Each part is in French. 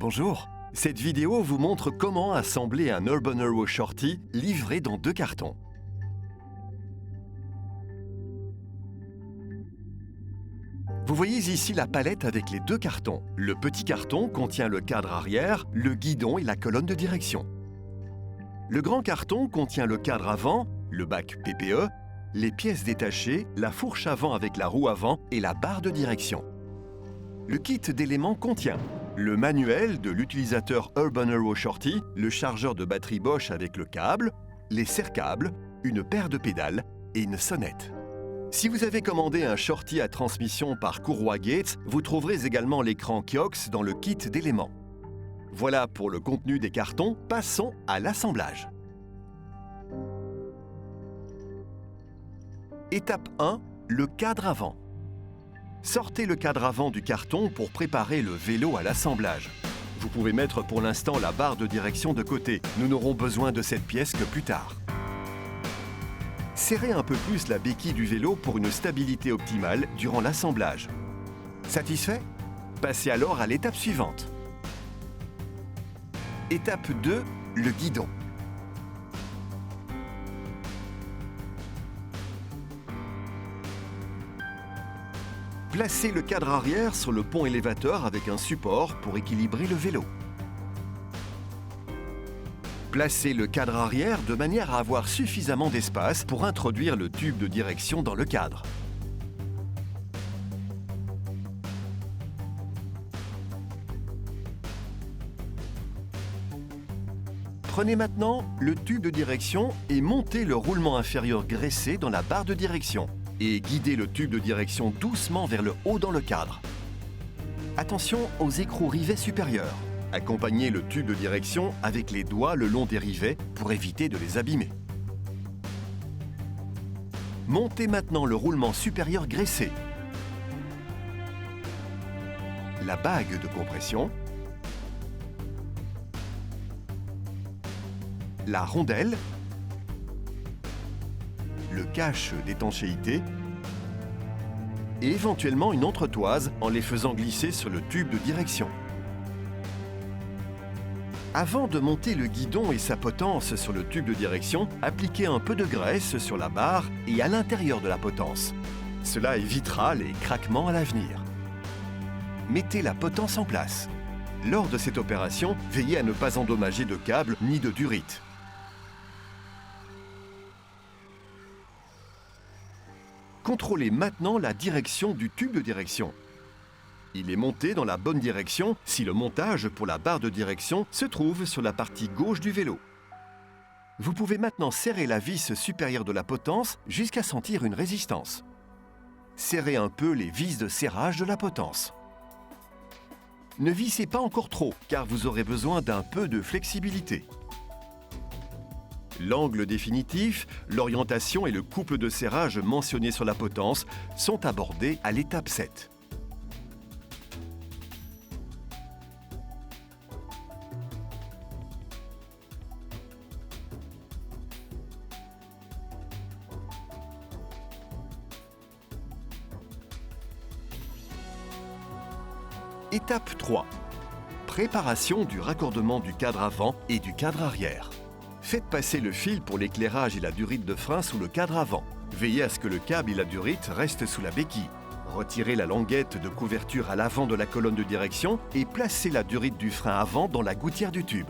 Bonjour, cette vidéo vous montre comment assembler un Urban Arrow Shorty livré dans 2 cartons. Vous voyez ici la palette avec les 2 cartons. Le petit carton contient le cadre arrière, le guidon et la colonne de direction. Le grand carton contient le cadre avant, le bac PPE, les pièces détachées, la fourche avant avec la roue avant et la barre de direction. Le kit d'éléments contient le manuel de l'utilisateur Urban Arrow Shorty, le chargeur de batterie Bosch avec le câble, les serre-câbles, une paire de pédales et une sonnette. Si vous avez commandé un Shorty à transmission par Courroie Gates, vous trouverez également l'écran Kiox dans le kit d'éléments. Voilà pour le contenu des cartons, passons à l'assemblage. Étape 1, le cadre avant. Sortez le cadre avant du carton pour préparer le vélo à l'assemblage. Vous pouvez mettre pour l'instant la barre de direction de côté. Nous n'aurons besoin de cette pièce que plus tard. Serrez un peu plus la béquille du vélo pour une stabilité optimale durant l'assemblage. Satisfait? Passez alors à l'étape suivante. Étape 2, le guidon. Placez le cadre arrière sur le pont élévateur avec un support pour équilibrer le vélo. Placez le cadre arrière de manière à avoir suffisamment d'espace pour introduire le tube de direction dans le cadre. Prenez maintenant le tube de direction et montez le roulement inférieur graissé dans la barre de direction. Et guidez le tube de direction doucement vers le haut dans le cadre. Attention aux écrous rivets supérieurs. Accompagnez le tube de direction avec les doigts le long des rivets pour éviter de les abîmer. Montez maintenant le roulement supérieur graissé. La bague de compression. La rondelle. Le cache d'étanchéité et éventuellement une entretoise en les faisant glisser sur le tube de direction. Avant de monter le guidon et sa potence sur le tube de direction, appliquez un peu de graisse sur la barre et à l'intérieur de la potence. Cela évitera les craquements à l'avenir. Mettez la potence en place. Lors de cette opération, veillez à ne pas endommager de câbles ni de durites. Contrôlez maintenant la direction du tube de direction. Il est monté dans la bonne direction si le montage pour la barre de direction se trouve sur la partie gauche du vélo. Vous pouvez maintenant serrer la vis supérieure de la potence jusqu'à sentir une résistance. Serrez un peu les vis de serrage de la potence. Ne vissez pas encore trop car vous aurez besoin d'un peu de flexibilité. L'angle définitif, l'orientation et le couple de serrage mentionnés sur la potence sont abordés à l'étape 7. Étape 3. Préparation du raccordement du cadre avant et du cadre arrière. Faites passer le fil pour l'éclairage et la durite de frein sous le cadre avant. Veillez à ce que le câble et la durite restent sous la béquille. Retirez la languette de couverture à l'avant de la colonne de direction et placez la durite du frein avant dans la gouttière du tube.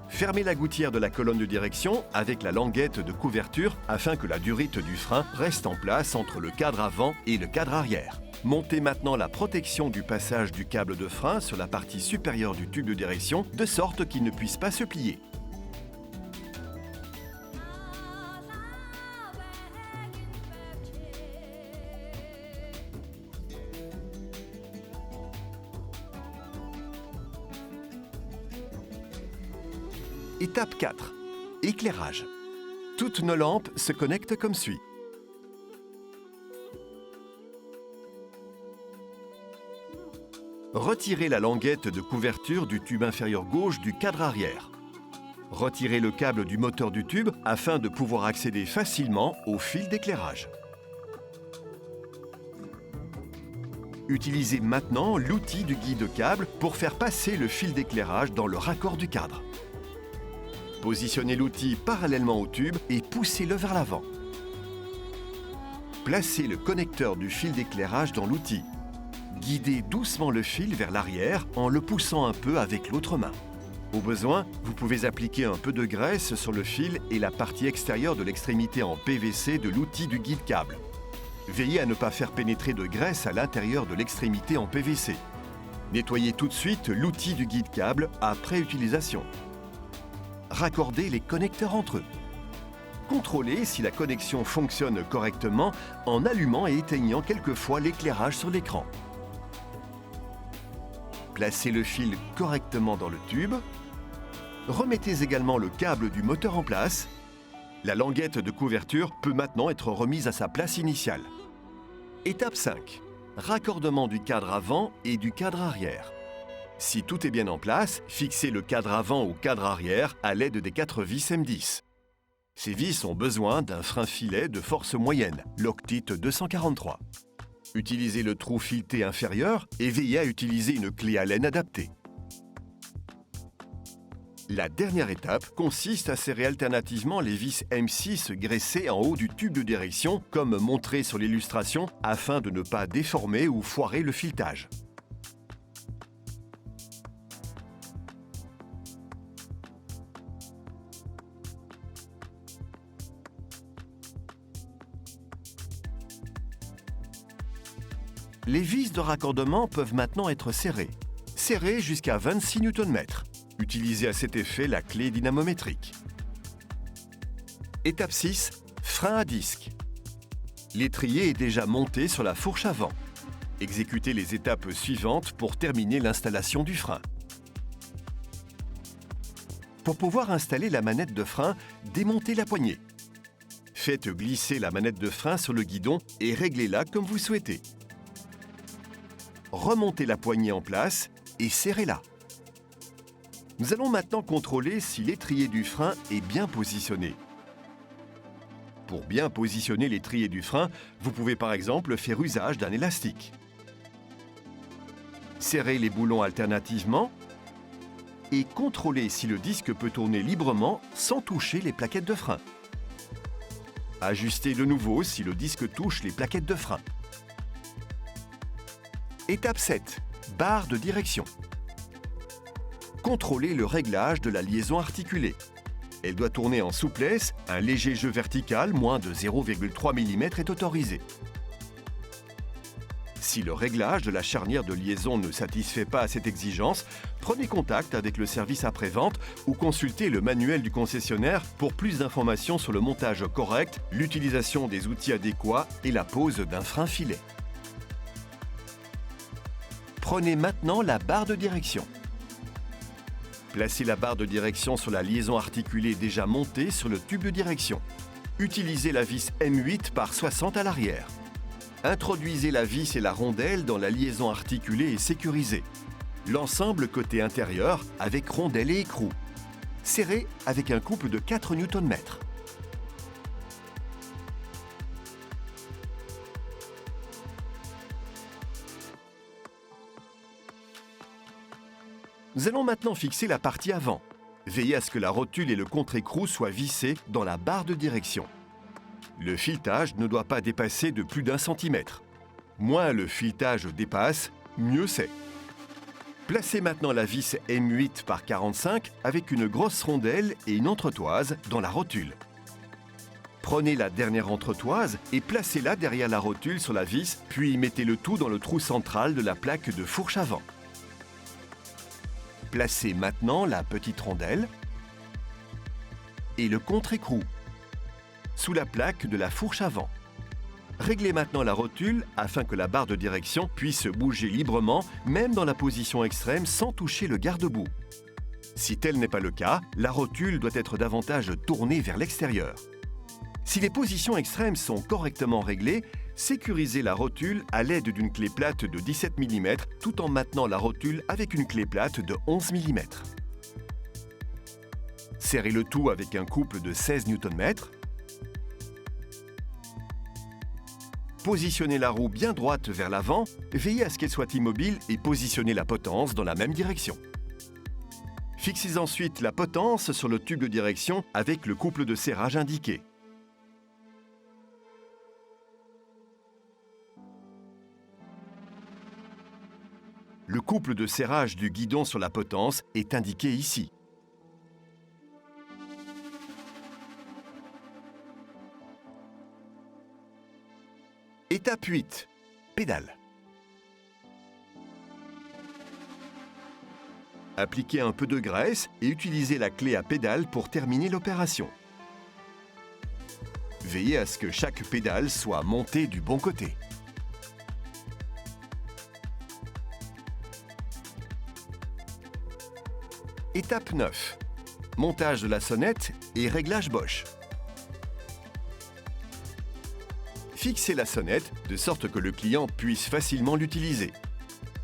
Fermez la gouttière de la colonne de direction avec la languette de couverture afin que la durite du frein reste en place entre le cadre avant et le cadre arrière. Montez maintenant la protection du passage du câble de frein sur la partie supérieure du tube de direction de sorte qu'il ne puisse pas se plier. Étape 4. Éclairage. Toutes nos lampes se connectent comme suit. Retirez la languette de couverture du tube inférieur gauche du cadre arrière. Retirez le câble du moteur du tube afin de pouvoir accéder facilement au fil d'éclairage. Utilisez maintenant l'outil du guide câble pour faire passer le fil d'éclairage dans le raccord du cadre. Positionnez l'outil parallèlement au tube et poussez-le vers l'avant. Placez le connecteur du fil d'éclairage dans l'outil. Guidez doucement le fil vers l'arrière en le poussant un peu avec l'autre main. Au besoin, vous pouvez appliquer un peu de graisse sur le fil et la partie extérieure de l'extrémité en PVC de l'outil du guide câble. Veillez à ne pas faire pénétrer de graisse à l'intérieur de l'extrémité en PVC. Nettoyez tout de suite l'outil du guide câble après utilisation. Raccordez les connecteurs entre eux. Contrôlez si la connexion fonctionne correctement en allumant et éteignant quelquefois l'éclairage sur l'écran. Placez le fil correctement dans le tube. Remettez également le câble du moteur en place. La languette de couverture peut maintenant être remise à sa place initiale. Étape 5. Raccordement du cadre avant et du cadre arrière. Si tout est bien en place, fixez le cadre avant au cadre arrière à l'aide des 4 vis M10. Ces vis ont besoin d'un frein filet de force moyenne, Loctite 243. Utilisez le trou fileté inférieur et veillez à utiliser une clé Allen adaptée. La dernière étape consiste à serrer alternativement les vis M6 graissées en haut du tube de direction, comme montré sur l'illustration, afin de ne pas déformer ou foirer le filetage. Les vis de raccordement peuvent maintenant être serrées. Serrées jusqu'à 26 Nm. Utilisez à cet effet la clé dynamométrique. Étape 6. Frein à disque. L'étrier est déjà monté sur la fourche avant. Exécutez les étapes suivantes pour terminer l'installation du frein. Pour pouvoir installer la manette de frein, démontez la poignée. Faites glisser la manette de frein sur le guidon et réglez-la comme vous souhaitez. Remontez la poignée en place et serrez-la. Nous allons maintenant contrôler si l'étrier du frein est bien positionné. Pour bien positionner l'étrier du frein, vous pouvez par exemple faire usage d'un élastique. Serrez les boulons alternativement et contrôlez si le disque peut tourner librement sans toucher les plaquettes de frein. Ajustez de nouveau si le disque touche les plaquettes de frein. Étape 7. Barre de direction. Contrôlez le réglage de la liaison articulée. Elle doit tourner en souplesse, un léger jeu vertical, moins de 0,3 mm est autorisé. Si le réglage de la charnière de liaison ne satisfait pas à cette exigence, prenez contact avec le service après-vente ou consultez le manuel du concessionnaire pour plus d'informations sur le montage correct, l'utilisation des outils adéquats et la pose d'un frein filet. Prenez maintenant la barre de direction. Placez la barre de direction sur la liaison articulée déjà montée sur le tube de direction. Utilisez la vis M8 par 60 à l'arrière. Introduisez la vis et la rondelle dans la liaison articulée et sécurisée. L'ensemble côté intérieur avec rondelle et écrou. Serré avec un couple de 4 Nm. Nous allons maintenant fixer la partie avant. Veillez à ce que la rotule et le contre-écrou soient vissés dans la barre de direction. Le filetage ne doit pas dépasser de plus d'1 centimètre. Moins le filetage dépasse, mieux c'est. Placez maintenant la vis M8 par 45 avec une grosse rondelle et une entretoise dans la rotule. Prenez la dernière entretoise et placez-la derrière la rotule sur la vis, puis mettez le tout dans le trou central de la plaque de fourche avant. Placez maintenant la petite rondelle et le contre-écrou sous la plaque de la fourche avant. Réglez maintenant la rotule afin que la barre de direction puisse bouger librement, même dans la position extrême, sans toucher le garde-boue. Si tel n'est pas le cas, la rotule doit être davantage tournée vers l'extérieur. Si les positions extrêmes sont correctement réglées, sécurisez la rotule à l'aide d'une clé plate de 17 mm tout en maintenant la rotule avec une clé plate de 11 mm. Serrez le tout avec un couple de 16 Nm. Positionnez la roue bien droite vers l'avant, veillez à ce qu'elle soit immobile et positionnez la potence dans la même direction. Fixez ensuite la potence sur le tube de direction avec le couple de serrage indiqué. Le couple de serrage du guidon sur la potence est indiqué ici. Étape 8. Pédale. Appliquez un peu de graisse et utilisez la clé à pédale pour terminer l'opération. Veillez à ce que chaque pédale soit montée du bon côté. Étape 9. Montage de la sonnette et réglage Bosch. Fixez la sonnette de sorte que le client puisse facilement l'utiliser.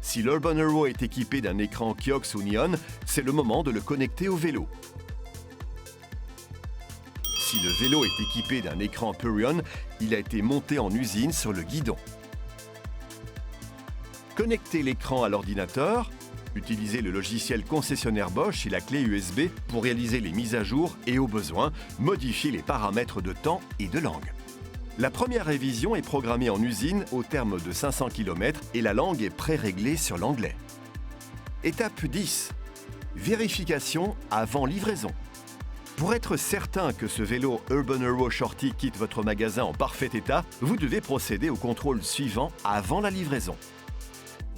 Si l'Urban Arrow est équipé d'un écran Kiox ou Neon, c'est le moment de le connecter au vélo. Si le vélo est équipé d'un écran Purion, il a été monté en usine sur le guidon. Connectez l'écran à l'ordinateur. Utilisez le logiciel concessionnaire Bosch et la clé USB pour réaliser les mises à jour et, au besoin, modifier les paramètres de temps et de langue. La première révision est programmée en usine au terme de 500 km et la langue est pré-réglée sur l'anglais. Étape 10. Vérification avant livraison. Pour être certain que ce vélo Urban Arrow Shorty quitte votre magasin en parfait état, vous devez procéder au contrôle suivant avant la livraison.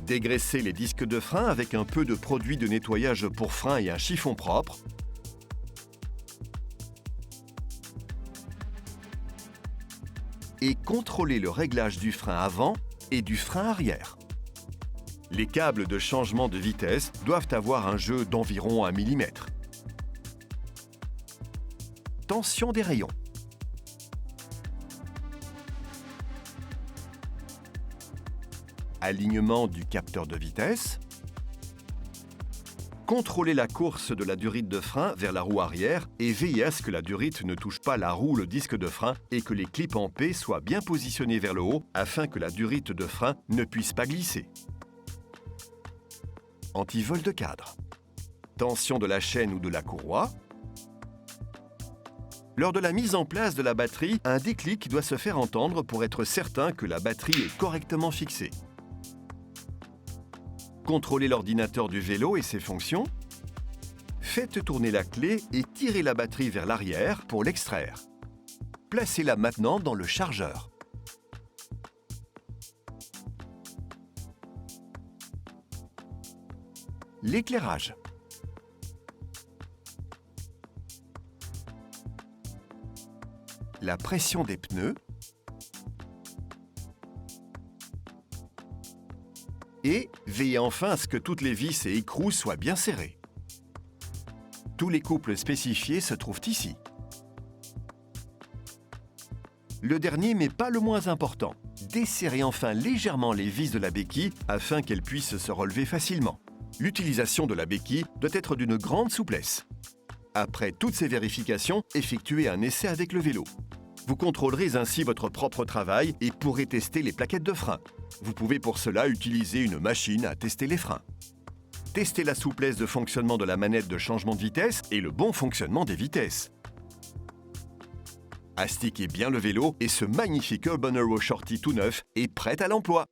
Dégraissez les disques de frein avec un peu de produit de nettoyage pour frein et un chiffon propre. Et contrôlez le réglage du frein avant et du frein arrière. Les câbles de changement de vitesse doivent avoir un jeu d'environ 1 mm. Tension des rayons. Alignement du capteur de vitesse. Contrôlez la course de la durite de frein vers la roue arrière et veillez à ce que la durite ne touche pas la roue ou le disque de frein et que les clips en P soient bien positionnés vers le haut afin que la durite de frein ne puisse pas glisser. Antivol de cadre. Tension de la chaîne ou de la courroie. Lors de la mise en place de la batterie, un déclic doit se faire entendre pour être certain que la batterie est correctement fixée. Contrôlez l'ordinateur du vélo et ses fonctions. Faites tourner la clé et tirez la batterie vers l'arrière pour l'extraire. Placez-la maintenant dans le chargeur. L'éclairage. La pression des pneus. Et veillez enfin à ce que toutes les vis et écrous soient bien serrés. Tous les couples spécifiés se trouvent ici. Le dernier, mais pas le moins important, desserrez enfin légèrement les vis de la béquille afin qu'elles puissent se relever facilement. L'utilisation de la béquille doit être d'une grande souplesse. Après toutes ces vérifications, effectuez un essai avec le vélo. Vous contrôlerez ainsi votre propre travail et pourrez tester les plaquettes de frein. Vous pouvez pour cela utiliser une machine à tester les freins. Testez la souplesse de fonctionnement de la manette de changement de vitesse et le bon fonctionnement des vitesses. Astiquez bien le vélo et ce magnifique Urban Arrow Shorty tout neuf est prêt à l'emploi.